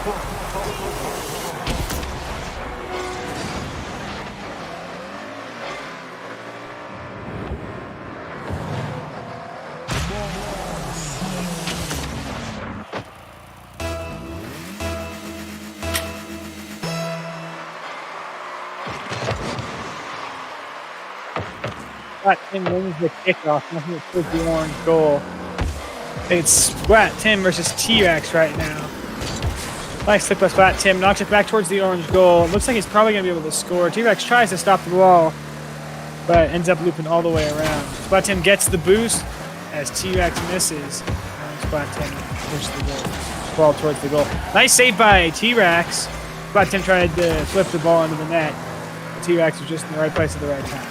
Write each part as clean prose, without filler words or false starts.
Splat Tim wins the kickoff. Nothing towards the orange goal. It's Splat Tim versus T-Rex right now. Nice slip by Splat Tim. Knocks it back towards the orange goal. Looks like he's probably going to be able to score. T-Rex tries to stop the ball, but ends up looping all the way around. Splat Tim gets the boost as T-Rex misses. And Splat Tim pushes the goal. Ball towards the goal. Nice save by T-Rex. Splat Tim tried to flip the ball into the net. T-Rex was just in the right place at the right time.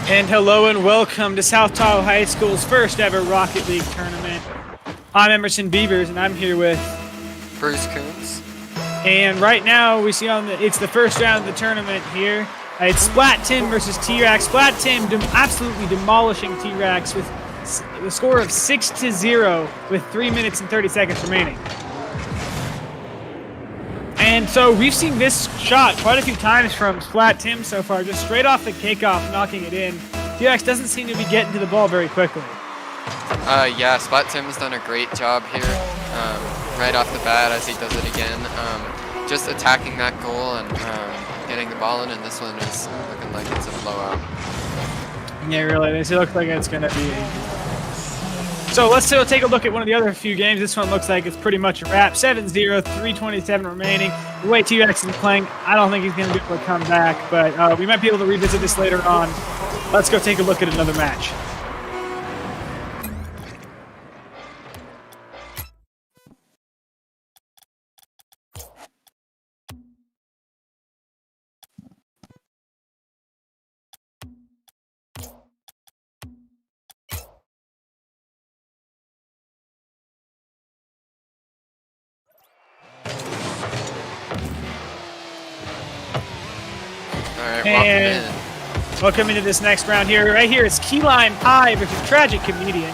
And hello and welcome to South Tahoe High School's first ever Rocket League tournament. I'm Emerson Beavers and I'm here with Bruce Coons. And right now we see it's the first round of the tournament here. It's Splat Tim versus T-Rex. Splat Tim absolutely demolishing T-Rex with the score of 6-0 with 3 minutes and 30 seconds remaining. And so we've seen this shot quite a few times from Splat Tim so far, just straight off the kickoff, knocking it in. T-Rex doesn't seem to be getting to the ball very quickly. Yeah, Splat Tim has done a great job here, right off the bat as he does it again. Just attacking that goal and getting the ball in, and this one is looking like it's a blowout. Yeah, really, it looks like it's going to be. So let's take a look at one of the other few games. This one looks like it's pretty much a wrap. 7-0, 3:27 remaining. The way T-Rex is playing, I don't think he's going to be able to come back, but we might be able to revisit this later on. Let's go take a look at another match. And welcome into this next round here. Right here, it's Key Lime Pie versus Tragic Comedian.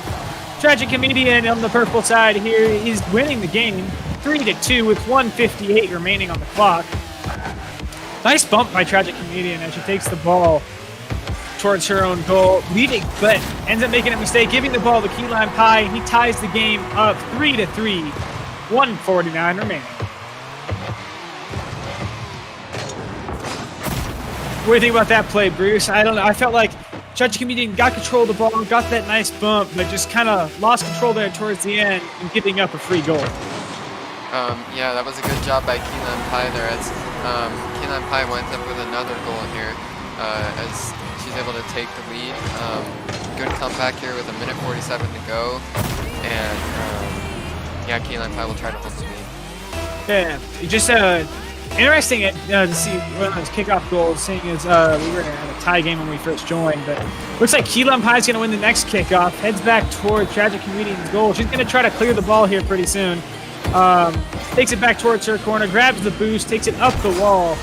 Tragic Comedian on the purple side here is winning the game 3-2 with 1:58 remaining on the clock. Nice bump by Tragic Comedian as she takes the ball towards her own goal, leading, but ends up making a mistake, giving the ball to Key Lime Pie. He ties the game up 3-3, 1:49 remaining. What do you think about that play, Bruce? I don't know. I felt like Tragic Comedian got control of the ball, got that nice bump, but just kind of lost control there towards the end and giving up a free goal. Yeah, that was a good job by Key Lime Pie there as Key Lime Pie winds up with another goal here as she's able to take the lead. Good comeback here with 1:47 to go. And yeah, Key Lime Pie will try to hold the lead. Yeah, just interesting to see one of those kickoff goals, seeing as we were in a tie game when we first joined. But looks like Key Lime Pie is going to win the next kickoff. Heads back toward Tragic Comedian's goal. She's going to try to clear the ball here pretty soon. Takes it back towards her corner, grabs the boost, takes it up the wall.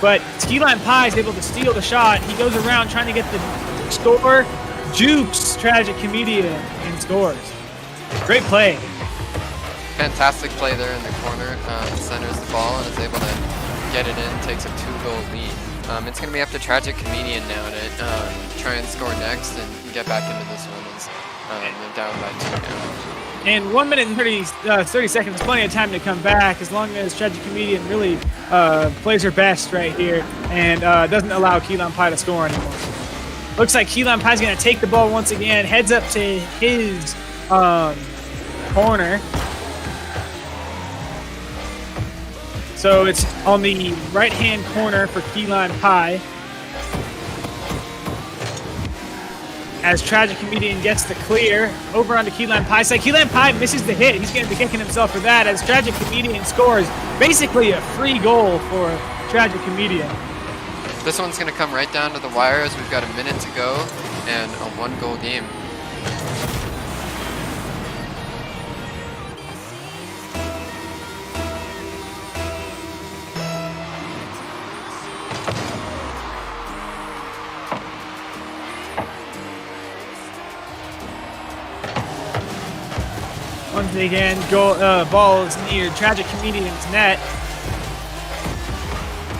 But Key Lime Pie is able to steal the shot. He goes around trying to get the score, jukes Tragic Comedian, and scores. Great play. Fantastic play there in the corner. Centers the ball and is able to get it in, takes a 2-goal lead. It's going to be up to Tragic Comedian now to try and score next and get back into this one. As they're down by 2 now. In 1 minute and 30 seconds, plenty of time to come back as long as Tragic Comedian really plays her best right here and doesn't allow Key Lime Pie to score anymore. Looks like Key Lime Pie's going to take the ball once again, heads up to his corner. So it's on the right-hand corner for Key Lime Pie. As Tragic Comedian gets the clear over onto Key Lime Pie's side. Key Lime Pie misses the hit. He's going to be kicking himself for that as Tragic Comedian scores basically a free goal for Tragic Comedian. This one's going to come right down to the wire as we've got a minute to go and a 1-goal game. Once again, ball is near Tragic Comedian's net.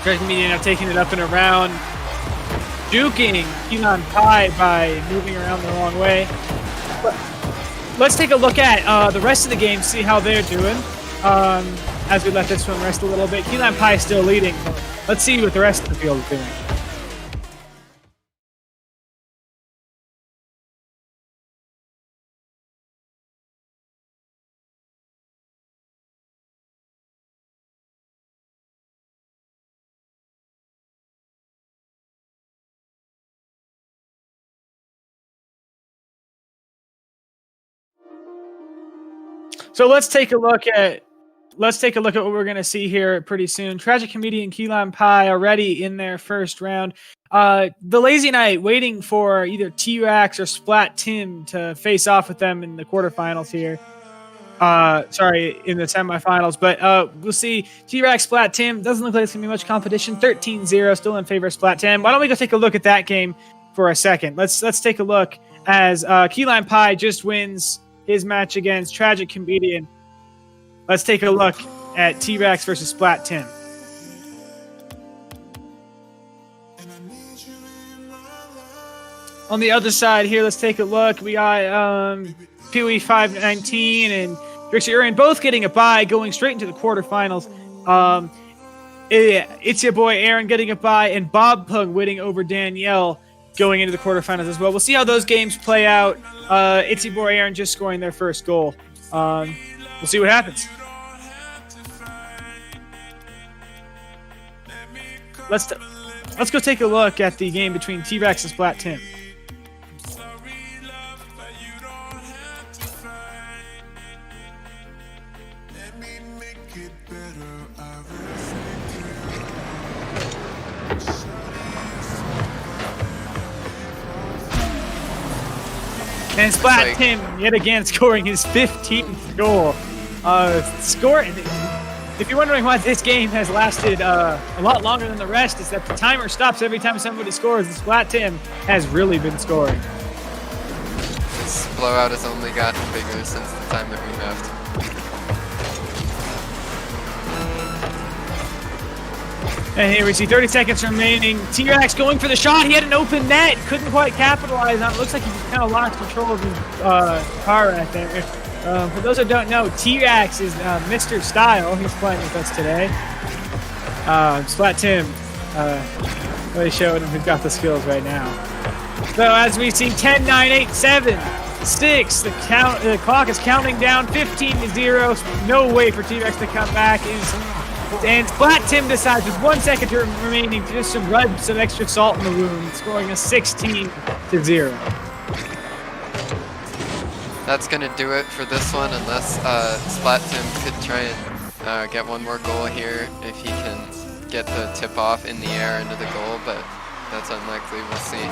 Tragic Comedian now taking it up and around, juking Key Lime Pie by moving around the wrong way. But let's take a look at the rest of the game, see how they're doing. As we let this one rest a little bit, Key Lime Pie is still leading. Let's see what the rest of the field is doing. So let's take a look at what we're going to see here pretty soon. Tragic Comedian, Key Lime Pie already in their first round. The Lazy Knight waiting for either T-Rex or Splat Tim to face off with them in the quarterfinals here. In the semifinals. But we'll see. T-Rex, Splat Tim. Doesn't look like it's going to be much competition. 13-0, still in favor of Splat Tim. Why don't we go take a look at that game for a second? Let's take a look as Key Lime Pie just wins his match against Tragic Comedian. Let's take a look at T-Rex versus Splat Tim. On the other side here, let's take a look. We got Pee-wee 519 and Trixie Urian both getting a bye, going straight into the quarterfinals. It's your boy Aaron getting a bye, and Bob Pug winning over Danielle, going into the quarterfinals as well. We'll see how those games play out. Itsy Boy Aaron just scoring their first goal. We'll see what happens. Let's go take a look at the game between T-Rex and Splat Tim. And Splat Tim yet again scoring his 15th goal. If you're wondering why this game has lasted a lot longer than the rest, is that the timer stops every time somebody scores, and Splat Tim has really been scoring. This blowout has only gotten bigger since the time that we left. And here we see 30 seconds remaining. T-Rex going for the shot. He had an open net. Couldn't quite capitalize on it. Looks like he just kind of lost control of his car right there. For those who don't know, T-Rex is Mr. Style. He's playing with us today. Splat Tim really showing him who's got the skills right now. So as we see 10, 9, 8, 7, 6, the clock is counting down 15-0. No way for T-Rex to come back. And Splat Tim decides with 1 second remaining to just rub some extra salt in the wound, scoring a 16-0. That's going to do it for this one, unless Splat Tim could try and get one more goal here if he can get the tip-off in the air into the goal, but that's unlikely. We'll see.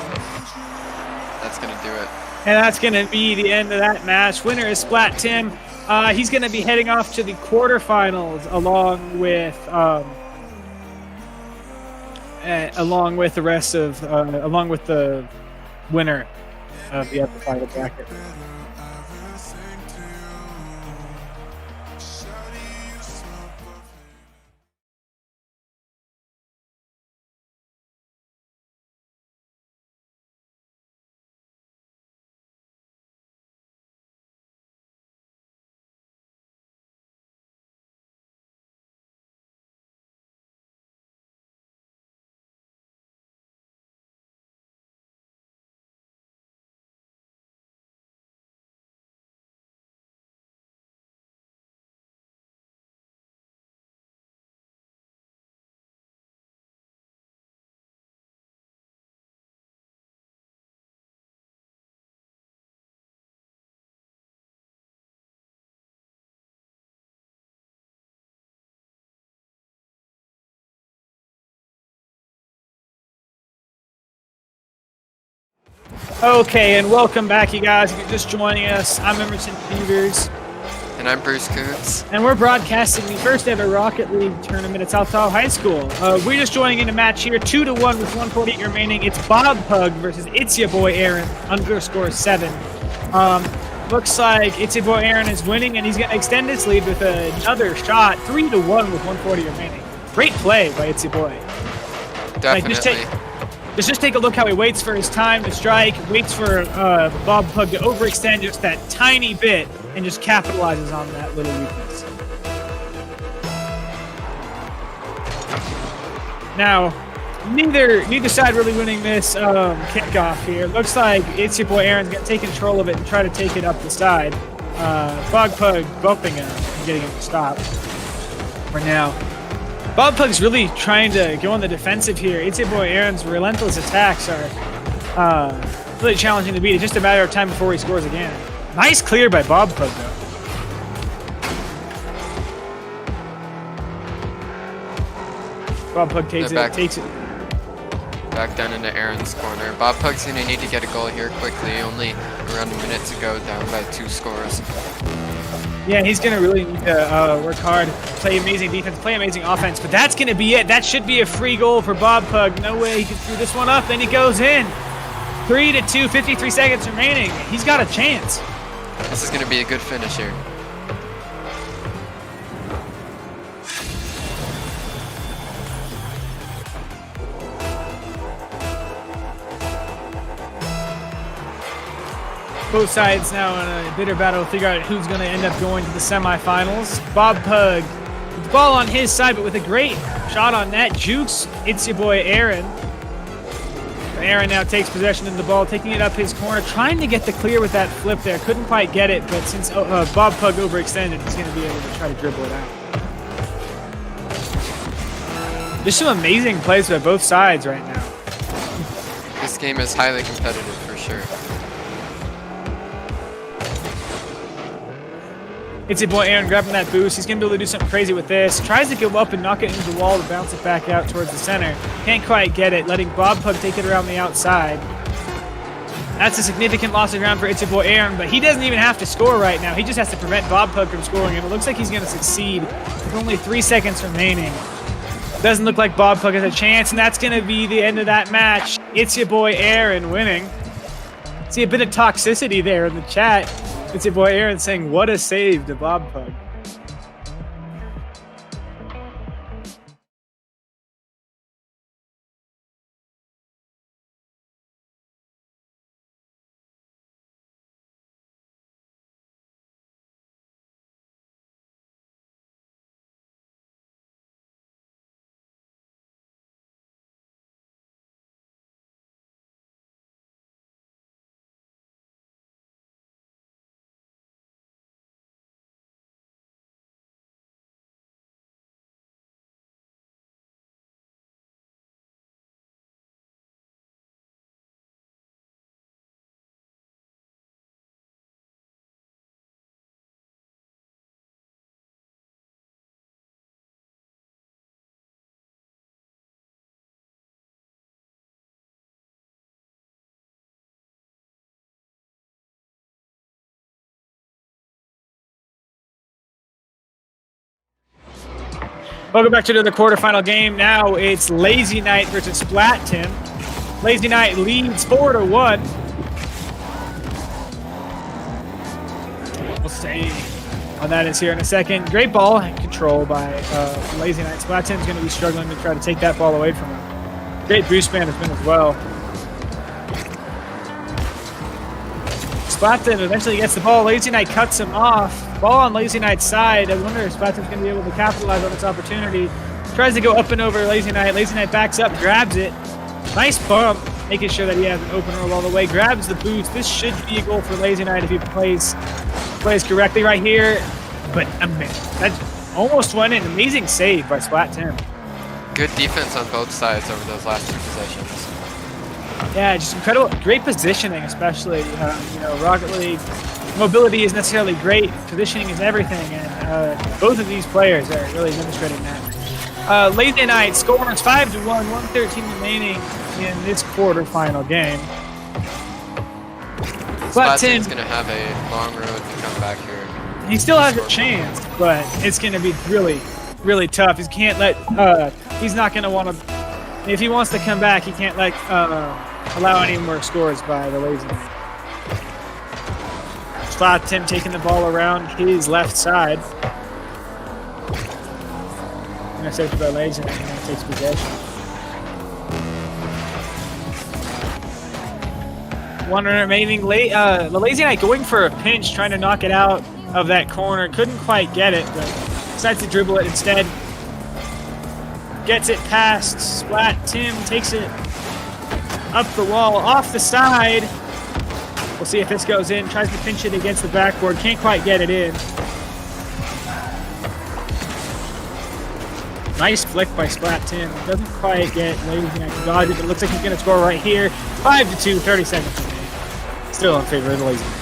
That's going to do it. And that's going to be the end of that match. Winner is Splat Tim. He's going to be heading off to the quarterfinals along with the winner of the upper final bracket. Okay, and welcome back, you guys. If you're just joining us, I'm Emerson Peters. And I'm Bruce Koontz. And we're broadcasting the first ever Rocket League tournament at South Tahoe High School. We're just joining in a match here, 2-1 with 148 remaining. It's Bob Pug versus It's Ya Boy Aaron, _7. Looks like It's Ya Boy Aaron is winning, and he's going to extend his lead with another shot, 3-1 with 140 remaining. Great play by It's Ya Boy. Definitely. Just take a look how he waits for his time to strike, waits for Bob Pug to overextend just that tiny bit, and just capitalizes on that little weakness. Now, neither side really winning this kickoff here. Looks like It's Ya Boy Aaron's going to take control of it and try to take it up the side. Bob Pug bumping him and getting him to stop for now. Bob Pug's really trying to go on the defensive here. It's Ya Boy Aaron's relentless attacks are really challenging to beat. It's just a matter of time before he scores again. Nice clear by Bob Pug, though. Bob Pug takes it. Back down into Aaron's corner. Bob Pug's going to need to get a goal here quickly. Only around a minute to go, down by 2 scores. Yeah, he's going to really need to work hard, play amazing defense, play amazing offense, but that's going to be it. That should be a free goal for Bob Pug. No way he can screw this one up. Then he goes in. 3-2, 53 seconds remaining. He's got a chance. This is going to be a good finish here. Both sides now in a bitter battle to figure out who's going to end up going to the semifinals. Bob Pug with the ball on his side, but with a great shot on net, jukes It's Ya Boy Aaron. Aaron now takes possession of the ball, taking it up his corner, trying to get the clear with that flip there. Couldn't quite get it, but since Bob Pug overextended, he's going to be able to try to dribble it out. Just some amazing plays by both sides right now. This game is highly competitive for sure. It's Ya Boy Aaron grabbing that boost. He's going to be able to do something crazy with this. Tries to go up and knock it into the wall to bounce it back out towards the center. Can't quite get it, letting Bob Pug take it around the outside. That's a significant loss of ground for It's Ya Boy Aaron, but he doesn't even have to score right now. He just has to prevent Bob Pug from scoring, and it looks like he's going to succeed with only 3 seconds remaining. Doesn't look like Bob Pug has a chance, and that's going to be the end of that match. It's Ya Boy Aaron winning. See a bit of toxicity there in the chat. It's Ya Boy Aaron saying, "What a save to Bob Pug." Welcome back to the quarterfinal game. Now it's Lazy Knight versus Splat Tim. Lazy Knight leads 4-1. We'll stay on that is here in a second. Great ball control by Lazy Knight. Splat Tim's going to be struggling to try to take that ball away from him. Great boost management as well. Splat Tim eventually gets the ball. Lazy Knight cuts him off. Ball on Lazy Knight's side. I wonder if Splat Tim's going to be able to capitalize on this opportunity. Tries to go up and over Lazy Knight. Lazy Knight backs up, grabs it. Nice bump, making sure that he has an open roll all the way. Grabs the boost. This should be a goal for Lazy Knight if he plays correctly right here. But that almost went in. Amazing save by Splat Tim. Good defense on both sides over those last 2 possessions. Yeah, just incredible. Great positioning, especially. Rocket League mobility is necessarily great. Positioning is everything, and both of these players are really demonstrating that. Lazy Knight scores 5-1, 1:13 remaining in this quarterfinal game. Flat Tim's 10, going to have a long road to come back here. he still has a chance, but it's going to be really, really tough. He can't let, he's not going to want to, if he wants to come back, he can't like allow any more scores by the Lazy Knight. Flat Tim taking the ball around his left side. Intercepted by Leauge, and then takes possession. One remaining. The Lazy Knight going for a pinch, trying to knock it out of that corner. Couldn't quite get it, but decides to dribble it instead. Gets it past Splat Tim, takes it up the wall, off the side. We'll see if this goes in. Tries to pinch it against the backboard. Can't quite get it in. Nice flick by Splat Tim. Doesn't quite get Lazy Knight to dodge it, but it looks like he's going to score right here. 5-2, 30 seconds remaining. Still in favor of the Lazy Knight.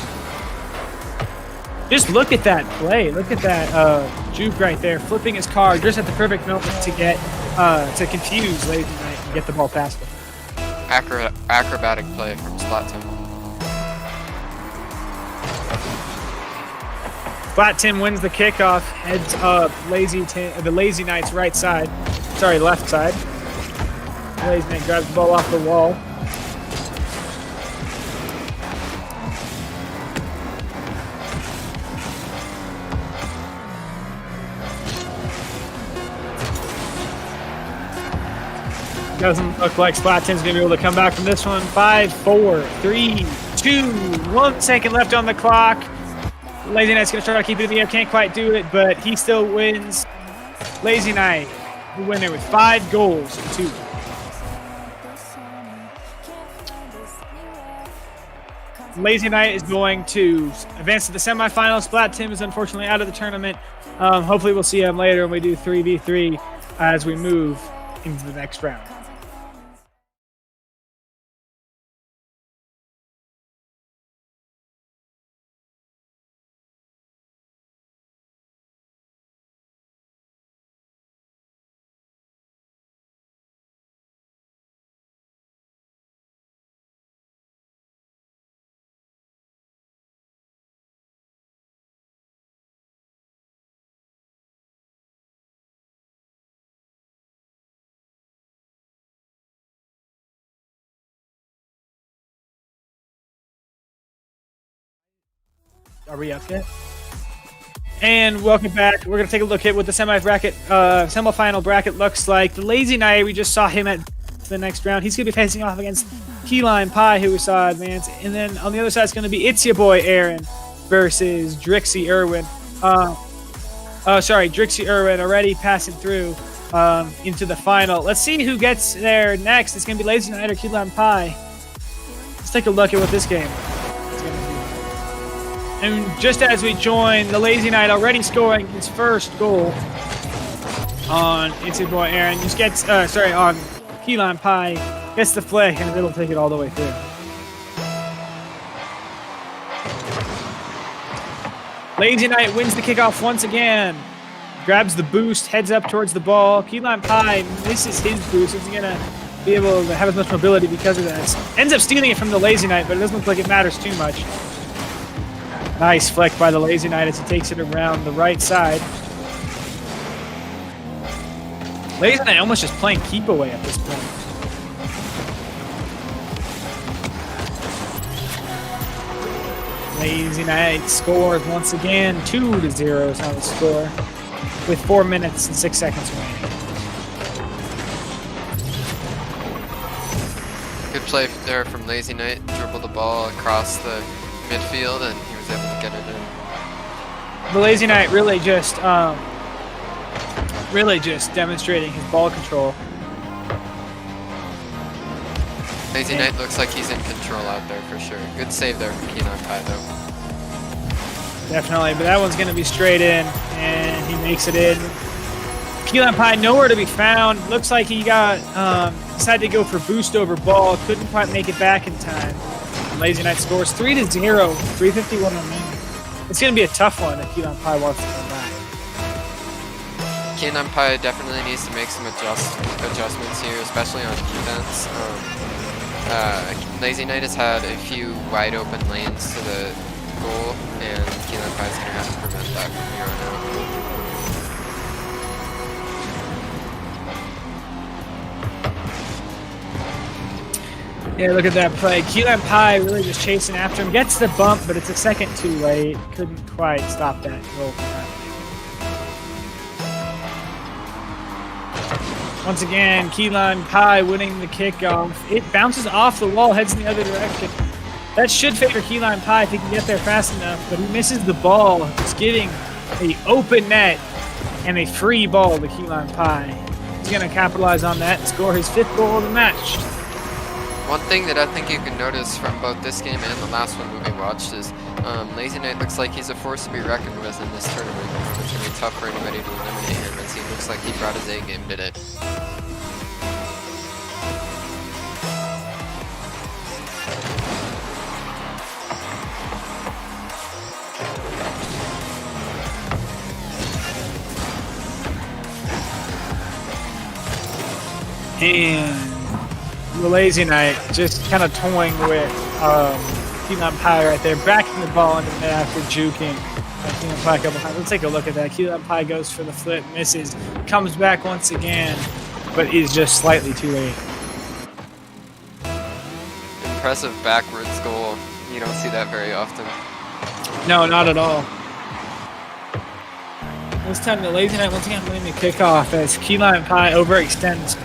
Just look at that play. Look at that juke right there, flipping his car just at the perfect moment to get to confuse Lazy Knight and get the ball past him. Acrobatic play from Splat Tim. Flat Tim wins the kickoff, heads up the Lazy Knight's right side. Sorry, left side. Lazy Knight grabs the ball off the wall. Doesn't look like Splat Tim's going to be able to come back from this one. 5, 4, 3, 2, 1 second left on the clock. Lazy Knight's going to try to keep it in the air. Can't quite do it, but he still wins. Lazy Knight, the winner with 5 goals to 2. Lazy Knight is going to advance to the semifinals. Splat Tim is unfortunately out of the tournament. Hopefully we'll see him later when we do 3v3 as we move into the next round. Are we up yet? And welcome back. We're going to take a look at what the semifinal bracket looks like. The Lazy Knight, we just saw him at the next round. He's going to be facing off against Key Lime Pie, who we saw advance. And then on the other side, it's going to be It's Your Boy Aaron versus Drixie Irwin. Drixie Irwin already passing through into the final. Let's see who gets there next. It's going to be Lazy Knight or Key Lime Pie. Let's take a look at what this game is going to be. And just as we join, the Lazy Knight already scoring his first goal on It's Your Boy Aaron. Just gets, on Key Lime Pie, gets the flick, and it'll take it all the way through. Lazy Knight wins the kickoff once again. Grabs the boost, heads up towards the ball. Key Lime Pie misses his boost. He's going to be able to have as much mobility because of that. Ends up stealing it from the Lazy Knight, but it doesn't look like it matters too much. Nice flick by the Lazy Knight as he takes it around the right side. Lazy Knight almost just playing keep away at this point. Lazy Knight scores once again. 2-0 is how the score, with 4 minutes and 6 seconds remaining. Good play there from Lazy Knight. Dribbled the ball across the midfield, and he was able to get it in. The Lazy Knight really just demonstrating his ball control. Lazy Knight looks like he's in control out there for sure. Good save there from Keenan Pie though. Definitely, but that one's going to be straight in, and he makes it in. Keenan Pie nowhere to be found. Looks like he got decided to go for boost over ball. Couldn't quite make it back in time. Lazy Knight scores 3-0, 3:51 remaining. It's going to be a tough one if Keenan Pie wants to come back. Keenan Pie definitely needs to make some adjustments here, especially on defense. Lazy Knight has had a few wide open lanes to the goal, and Keelan Pie's going to have to prevent that from here on out. Yeah, look at that play. Keelan Pie really just chasing after him. Gets the bump, but it's a second too late. Couldn't quite stop that goal from happening. Once again, Keelan Pie winning the kickoff. It bounces off the wall, heads in the other direction. That should favor Keelan Pie if he can get there fast enough, but he misses the ball. It's getting an open net and a free ball to Keelan Pie. He's going to capitalize on that and score his 5th goal of the match. One thing that I think you can notice from both this game and the last one we watched is Lazy Knight looks like he's a force to be reckoned with in this tournament. It's going to be tough for anybody to eliminate him, as he looks like he brought his A game today. And the Lazy Knight just kind of toying with Keelan Pie right there, backing the ball into the net after juking Keelan Pie a couple times. Let's take a look at that. Keelan Pie goes for the flip, misses, comes back once again, but is just slightly too late. Impressive backwards goal. You don't see that very often. No, not at all. This time the Lazy Knight once again winning the kickoff as Keelan Pie overextends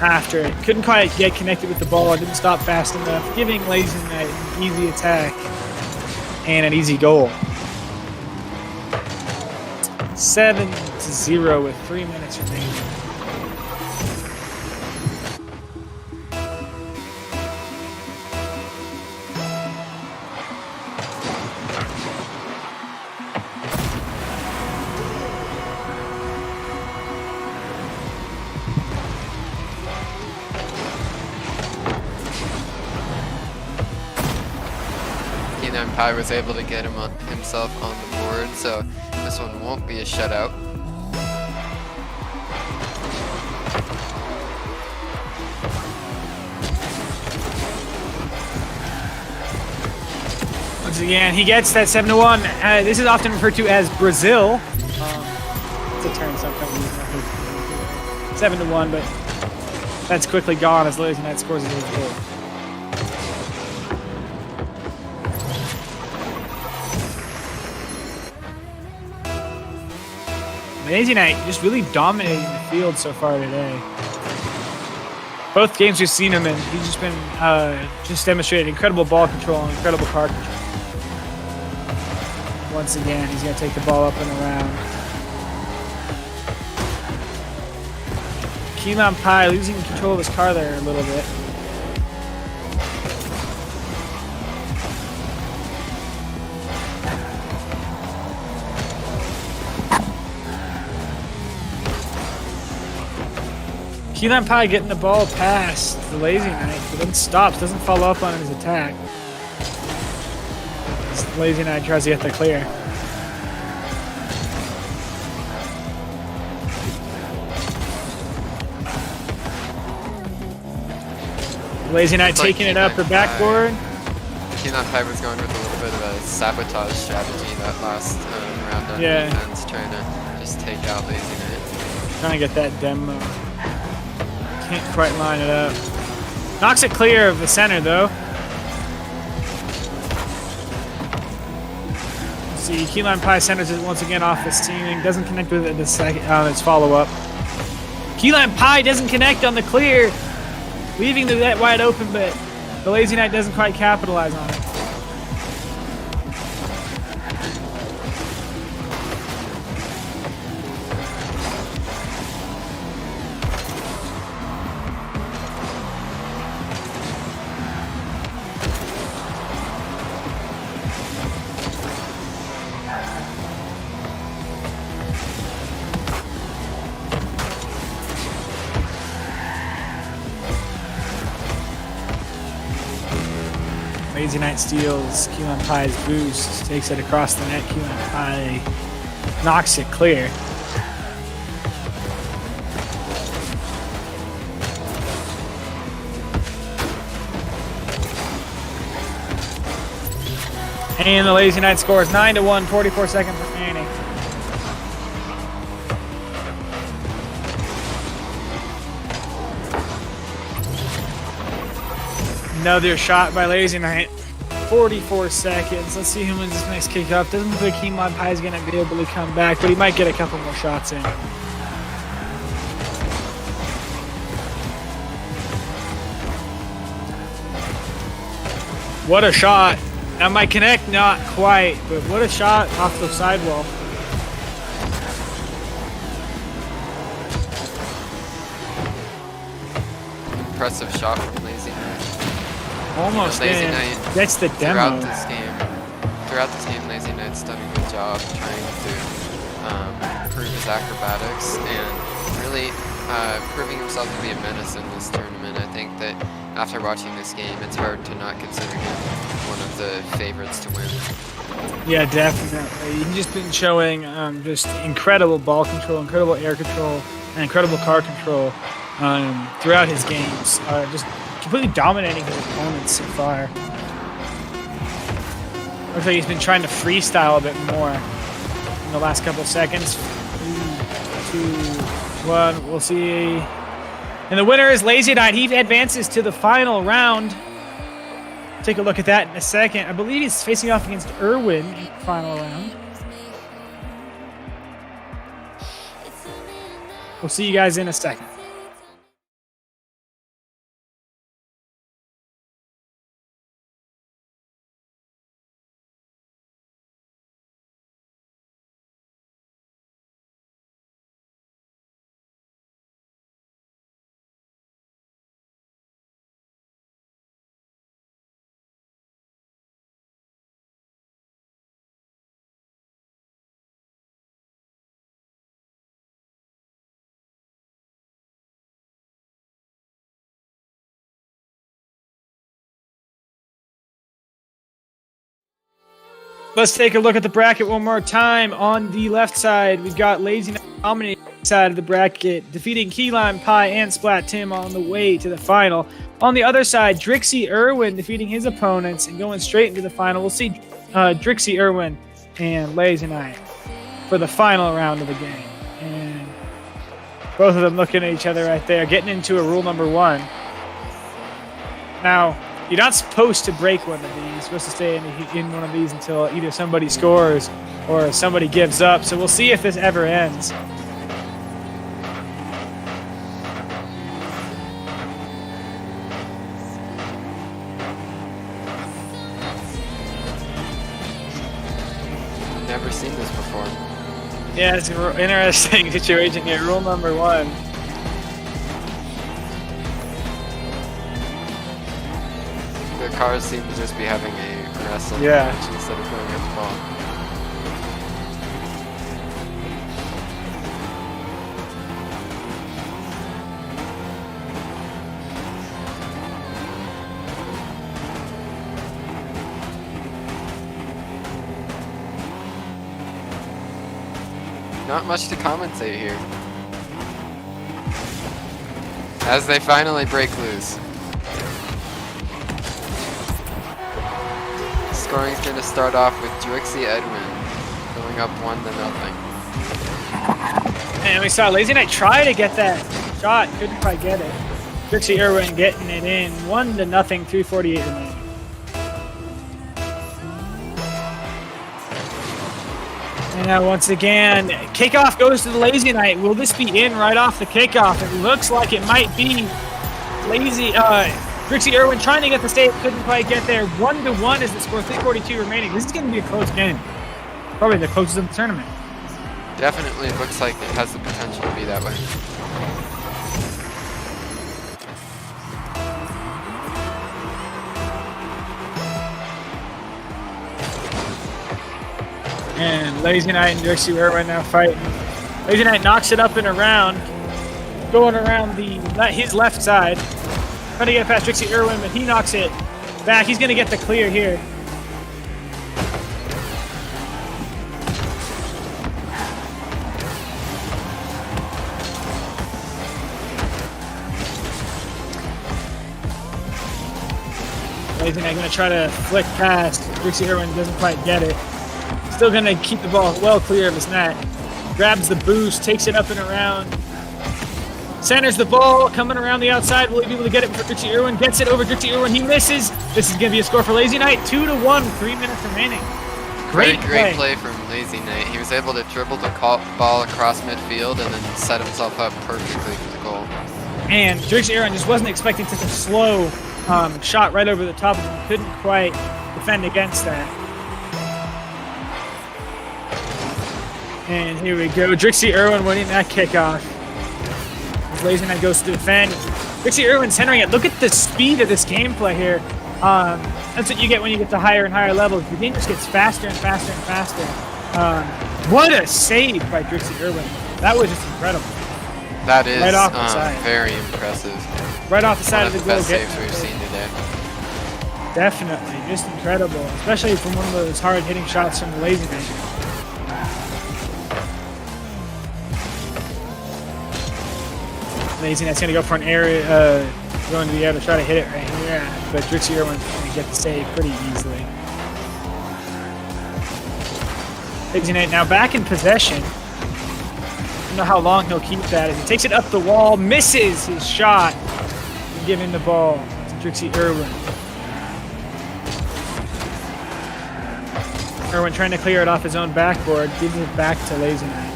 after it. Couldn't quite get connected with the ball. Didn't stop fast enough, giving Lazy Knight an easy attack and an easy goal. 7-0 with 3 minutes remaining. Pie was able to get himself on the board, so this one won't be a shutout. Once again, he gets that 7-1. This is often referred to as Brazil. It's a term sometimes. 7-1, but that's quickly gone as Lazy Knight scores his 8th goal. Lazy Knight just really dominating the field so far today. Both games we've seen him in, he's just been just demonstrated incredible ball control and incredible car control. Once again, he's going to take the ball up and around. Keelan Pie losing control of his car there a little bit. Keelan Pie getting the ball past the Lazy Knight, but then stops, doesn't follow up on his attack. As the Lazy Knight tries to get the clear. Lazy Knight taking it up the backboard. Keelan Pie was going with a little bit of a sabotage strategy that last round on defense, trying to just take out Lazy Knight. Trying to get that demo. Can't quite line it up. Knocks it clear of the center though. See, Keelan Pie centers it once again off the steaming. Doesn't connect with it the second on its follow-up. Keelan Pie doesn't connect on the clear, leaving the net wide open, but the Lazy Knight doesn't quite capitalize on it. Lazy Knight steals Keelan Pie's boost, takes it across the net. Keelan Pie knocks it clear. And the Lazy Knight scores 9-1, 44 seconds remaining. Another shot by Lazy Knight. 44 seconds. Let's see who wins this next kickoff. Doesn't look like Keyline Pie is going to be able to come back, but he might get a couple more shots in. What a shot. Now might connect, not quite, but what a shot off the sidewall. Impressive shot from Lazy Knight. Almost Lazy in. Knight That's the demo. Throughout this game, Lazy Knight's done a good job trying to improve his acrobatics and really proving himself to be a menace in this tournament. I think that after watching this game, it's hard to not consider him one of the favorites to win. Yeah, definitely. He's just been showing just incredible ball control, incredible air control, and incredible car control throughout his games. Just completely dominating his opponents so far. Looks like he's been trying to freestyle a bit more in the last couple seconds. 3, 2, 1. We'll see. And the winner is Lazy Knight. He advances to the final round. Take a look at that in a second. I believe he's facing off against Irwin in the final round. We'll see you guys in a second. Let's take a look at the bracket one more time. On the left side, we've got Lazy Knight dominating the side of the bracket, defeating Keyline Pie and Splat Tim on the way to the final. On the other side, Drixie Irwin defeating his opponents and going straight into the final. We'll see Drixie Irwin and Lazy Knight for the final round of the game. And both of them looking at each other right there, getting into a rule number 1. Now, you're not supposed to break one of these. You're supposed to stay in one of these until either somebody scores or somebody gives up. So we'll see if this ever ends. Never seen this before. Yeah, it's an interesting situation here. Rule number 1. The cars seem to just be having a wrestling match instead of going at the ball. Not much to commentate here. As they finally break loose. Scoring's going to start off with Drixie Edwin going up 1-0. And we saw Lazy Knight try to get that shot, couldn't quite get it. Drixie Irwin getting it in 1-0, 3:48 remaining. And now once again, kickoff goes to the Lazy Knight. Will this be in right off the kickoff? It looks like it might be. Drixie Irwin trying to get the save, couldn't quite get there. 1-1 is the score, 3:42 remaining. This is going to be a close game. Probably the closest of the tournament. Definitely looks like it has the potential to be that way. And Lazy Knight and Drixie Irwin now fighting. Lazy Knight knocks it up and around, going around his left side. Trying to get past Drixie Irwin, but he knocks it back. He's going to get the clear here. Lazy Knight going to try to flick past. Drixie Irwin doesn't quite get it. Still going to keep the ball well clear of his net. Grabs the boost, takes it up and around. Centers the ball, coming around the outside. Will he be able to get it for Drixie Irwin? Gets it over Drixie Irwin. He misses. This is going to be a score for Lazy Knight. 2-1, 3 minutes remaining. Great play from Lazy Knight. He was able to dribble the ball across midfield and then set himself up perfectly for the goal. And Drixie Irwin just wasn't expecting such a slow shot right over the top of him. Couldn't quite defend against that. And here we go. Drixie Irwin winning that kickoff. As Lazy Knight goes to defend. Drixie Irwin centering it. Look at the speed of this gameplay here. That's what you get when you get to higher and higher levels. The game just gets faster and faster and faster. What a save by Drixie Irwin. That was just incredible. That is right off the side. Very impressive. Right off the side of the goal. One of the best saves we've seen today. Definitely. Just incredible. Especially from one of those hard-hitting shots from the Lazy Knight. Lazy Knight's going to go for an area, going to the air to try to hit it right here. But Drixie Irwin's going to get the save pretty easily. Lazy Knight now back in possession. I don't know how long he'll keep that. As he takes it up the wall, misses his shot, and giving the ball to Drixie Irwin. Irwin trying to clear it off his own backboard, gives it back to Lazy Knight.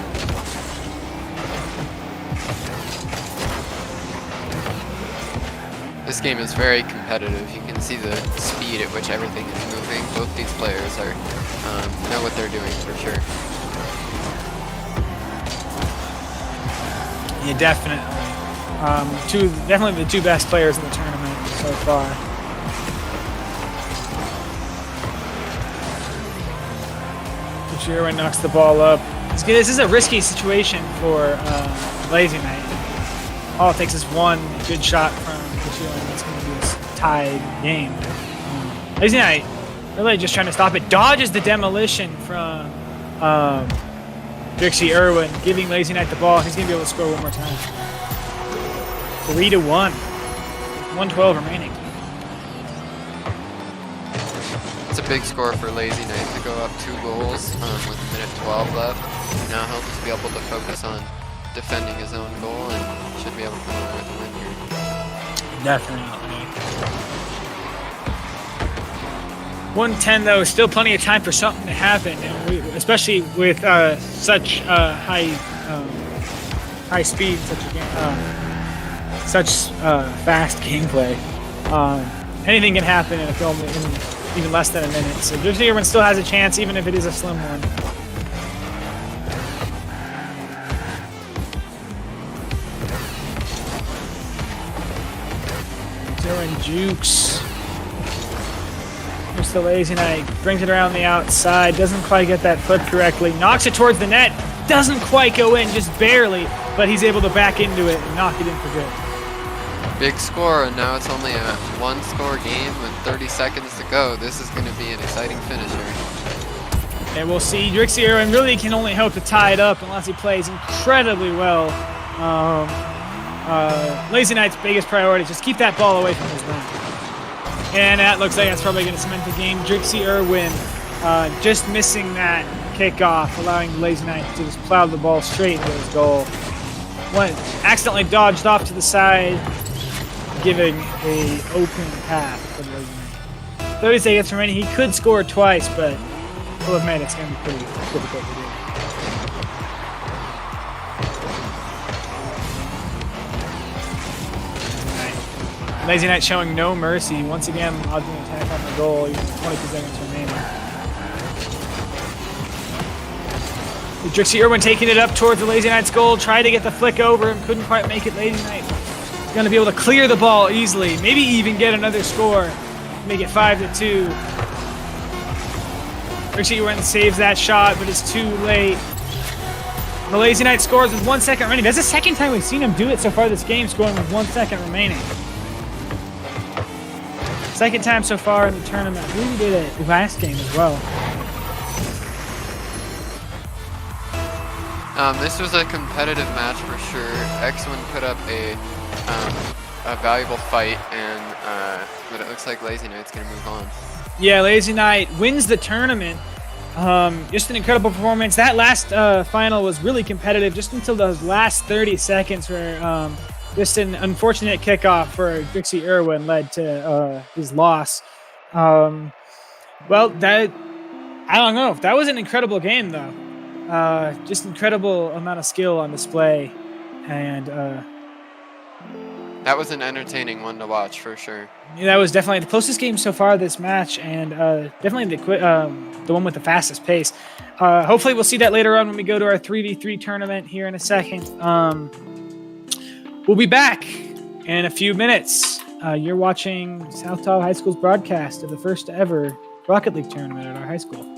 This game is very competitive. You can see the speed at which everything is moving. Both these players are know what they're doing for sure. Yeah, definitely. Definitely the two best players in the tournament so far. Drixie Irwin knocks the ball up. This is a risky situation for Lazy Knight. All it takes is one good shot from Drixie Irwin. It's going to be a tied game. Lazy Knight really just trying to stop it. Dodges the demolition from Drixie Irwin, giving Lazy Knight the ball. He's going to be able to score one more time. 3-1. 1:12 remaining. It's a big score for Lazy Knight to go up 2 goals with a minute 12 left. Now he'll just be able to focus on defending his own goal and should be able to come away with a win here. Definitely. 1:10 though, still plenty of time for something to happen, and especially with such high speed, such fast gameplay. Anything can happen in a film in even less than a minute. So Drixie Irwin still has a chance, even if it is a slim one. Irwin jukes. Here's the Lazy Knight. Brings it around the outside. Doesn't quite get that flip correctly. Knocks it towards the net. Doesn't quite go in, just barely. But he's able to back into it and knock it in for good. Big score, and now it's only a 1-score game with 30 seconds to go. This is going to be an exciting finish here. And we'll see. Drixie Irwin really can only hope to tie it up unless he plays incredibly well. Lazy Knight's biggest priority is just keep that ball away from his net. And that looks like that's probably going to cement the game. Drixie Irwin just missing that kickoff, allowing Lazy Knight to just plow the ball straight into his goal. Accidentally dodged off to the side, giving an open path for Lazy Knight. 30 seconds remaining. He could score twice, but we'll admit it's going to be pretty difficult to do. Lazy Knight showing no mercy. Once again, lodging an attack on the goal, even with 22 seconds remaining. Drixie Irwin taking it up towards the Lazy Knight's goal, tried to get the flick over and couldn't quite make it. Lazy Knight is going to be able to clear the ball easily, maybe even get another score, make it 5-2. Drixie Irwin saves that shot, but it's too late. The Lazy Knight scores with 1 second remaining. That's the second time we've seen him do it so far this game, scoring with 1 second remaining. Second time so far in the tournament. I believe he did it last game as well. This was a competitive match for sure. X1 put up a a valuable fight, and but it looks like Lazy Knight's gonna move on. Yeah, Lazy Knight wins the tournament. Just an incredible performance. That last final was really competitive, just until those last 30 seconds, where just an unfortunate kickoff for Dixie Irwin led to his loss. Well, that I don't know. That was an incredible game, though. Just incredible amount of skill on display, and That was an entertaining one to watch for sure. that was definitely the closest game so far this match, and definitely the one with the fastest pace. Hopefully, we'll see that later on when we go to our 3v3 tournament here in a second. We'll be back in a few minutes. You're watching South Tahoe High School's broadcast of the first ever Rocket League tournament at our high school.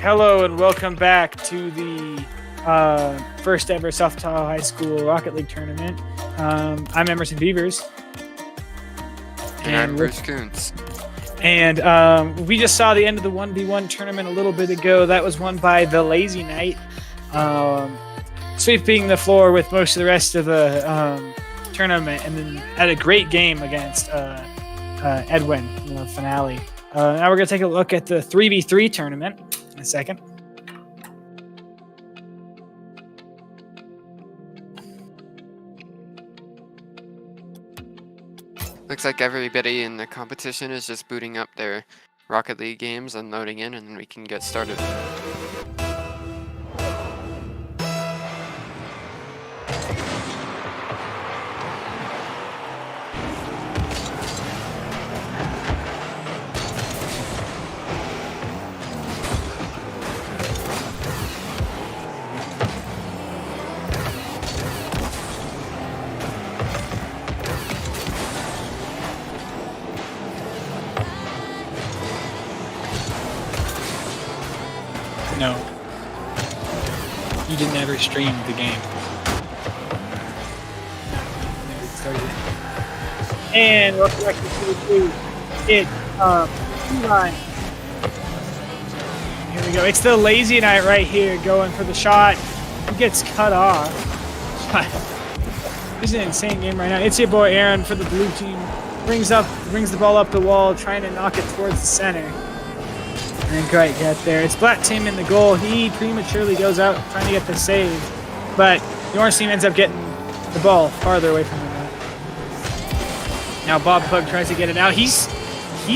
Hello and welcome back to the first ever South Tahoe High School Rocket League tournament. I'm Emerson Beavers. And I'm Bruce Kuntz. And we just saw the end of the 1v1 tournament a little bit ago. That was won by the Lazy Knight, sweeping the floor with most of the rest of the tournament, and then had a great game against Edwin in the finale. Now we're going to take a look at the 3v3 tournament in a second. Looks like everybody in the competition is just booting up their Rocket League games and loading in, and then we can get started. No. You didn't ever stream the game. Never started it. And welcome back to the it's line. Here we go. It's the Lazy Knight right here going for the shot. He gets cut off. This is an insane game right now. It's your boy Aaron for the blue team. Brings the ball up the wall, trying to knock it towards the center. Didn't quite get there. It's Black Tim in the goal. He prematurely goes out trying to get the save, but the orange team ends up getting the ball farther away from him. Now Bob Pug tries to get it out. He's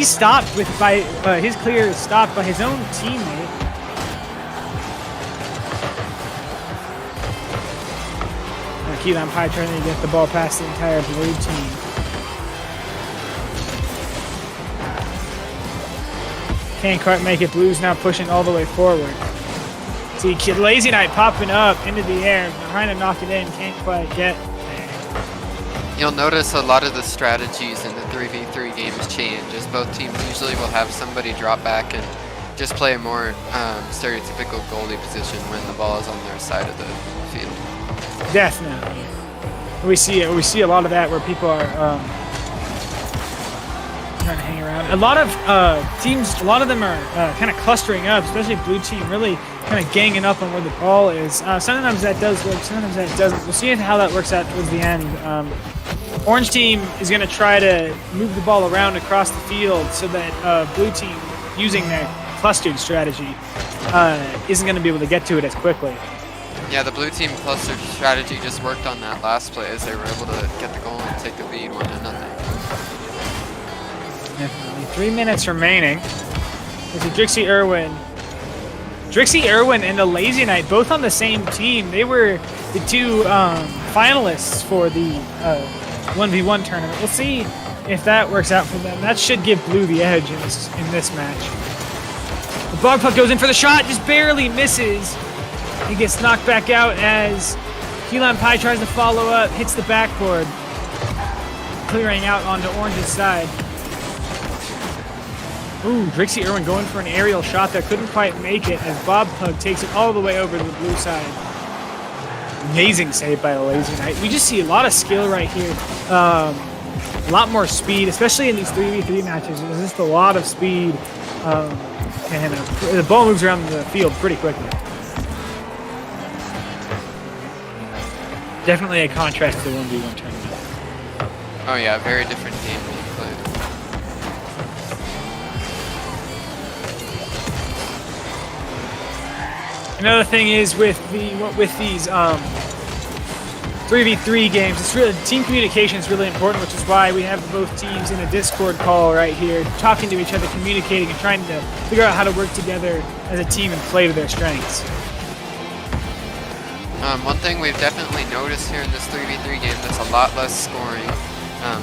stopped by his clear is stopped by his own teammate. Keelan Pye trying to get the ball past the entire blue team. Can't quite make it. Blues now pushing all the way forward. See, Lazy Knight popping up into the air, trying to knock it in. Can't quite get there. You'll notice a lot of the strategies in the 3v3 games change, as both teams usually will have somebody drop back and just play a more stereotypical goalie position when the ball is on their side of the field. Definitely. We see a lot of that where people are trying to hang around. A lot of teams, a lot of them are kind of clustering up, especially blue team, really kind of ganging up on where the ball is. Sometimes that does work, sometimes that doesn't. We'll see how that works out towards the end. Orange team is going to try to move the ball around across the field so that blue team, using their clustered strategy, isn't going to be able to get to it as quickly. Yeah, the blue team clustered strategy just worked on that last play, as they were able to get the goal and take the lead 1-0. Definitely. 3 minutes remaining. There's a Drixie Irwin and the Lazy Knight, both on the same team. They were the two finalists for the 1v1 tournament. We'll see if that works out for them. That should give blue the edge in this match. The bog puck goes in for the shot, just barely misses. He gets knocked back out as Keelan Pye tries to follow up, hits the backboard, clearing out onto Orange's side. Ooh, Drixie Irwin going for an aerial shot that couldn't quite make it as Bob Pug takes it all the way over to the blue side. Amazing save by the Lazy Knight. We just see a lot of skill right here. A lot more speed, especially in these 3v3 matches. There's just a lot of speed. And the ball moves around the field pretty quickly. Definitely a contrast to the 1v1 tournament. Oh yeah, very different game being played. Another thing is with these 3v3 games, it's really team communication is really important, which is why we have both teams in a Discord call right here, talking to each other, communicating, and trying to figure out how to work together as a team and play to their strengths. One thing we've definitely noticed here in this 3v3 game that's a lot less scoring,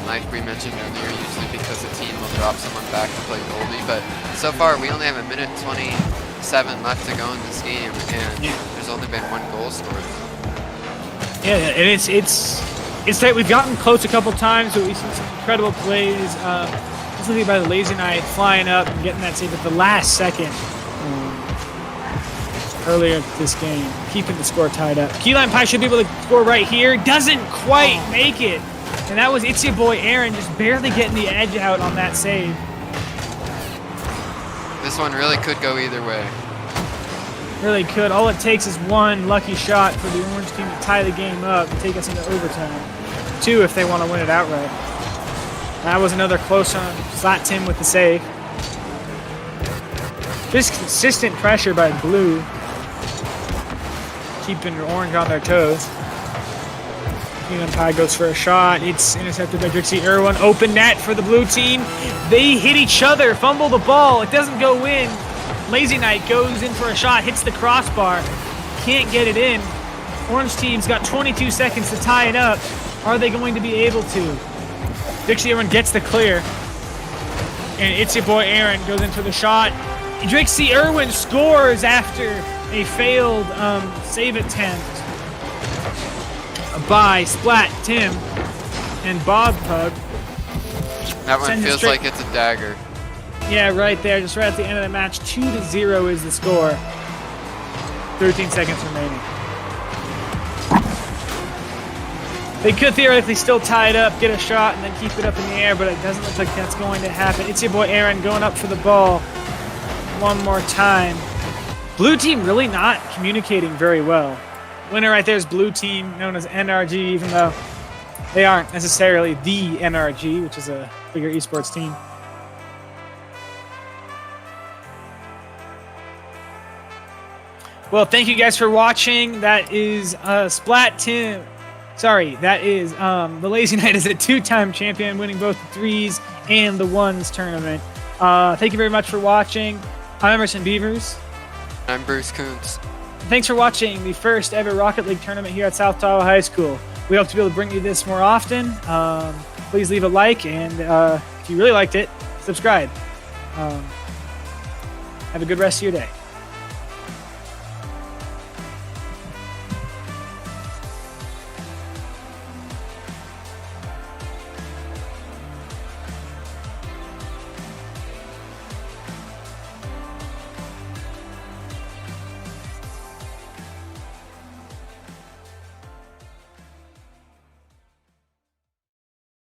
like we mentioned earlier, usually because the team will drop someone back to play goalie, but so far we only have a minute 27 left to go in this game, and there's only been one goal scored. Yeah, and it's tight. We've gotten close a couple times, but we've seen some incredible plays, specifically by the Lazy Knight, flying up and getting that save at the last second. earlier this game, keeping the score tied up. Key Lime Pie should be able to score right here. Doesn't quite make it. And that was It's Your Boy Aaron just barely getting the edge out on that save. This one really could go either way. Really could. All it takes is one lucky shot for the Orange team to tie the game up and take us into overtime. 2 if they want to win it outright. That was another close one. Flat Tim with the save. Just consistent pressure by Blue, keeping Orange on their toes. Key Lime Pie goes for a shot. It's intercepted by Drixie Irwin. Open net for the Blue team. They hit each other, fumble the ball. It doesn't go in. Lazy Knight goes in for a shot, hits the crossbar. Can't get it in. Orange team's got 22 seconds to tie it up. Are they going to be able to? Drixie Irwin gets the clear. And It's Your Boy Aaron goes in for the shot. Drixie Irwin scores after a failed save attempt by Splat Tim and Bob Pug. That one feels like it's a dagger. Yeah, right there, just right at the end of the match. 2-0 is the score. 13 seconds remaining. They could theoretically still tie it up, get a shot, and then keep it up in the air, but it doesn't look like that's going to happen. It's Your Boy Aaron going up for the ball one more time. Blue team really not communicating very well. Winner right there is Blue team, known as NRG, even though they aren't necessarily the NRG, which is a bigger esports team. Well, thank you guys for watching. That is Splat Tim. Sorry, that is the Lazy Knight is a 2-time champion, winning both the 3s and the 1s tournament. Thank you very much for watching. I'm Emerson Beavers. I'm Bruce Kuntz. Thanks for watching the first ever Rocket League tournament here at South Tahoe High School. We hope to be able to bring you this more often. Please leave a like, and if you really liked it, subscribe. Have a good rest of your day.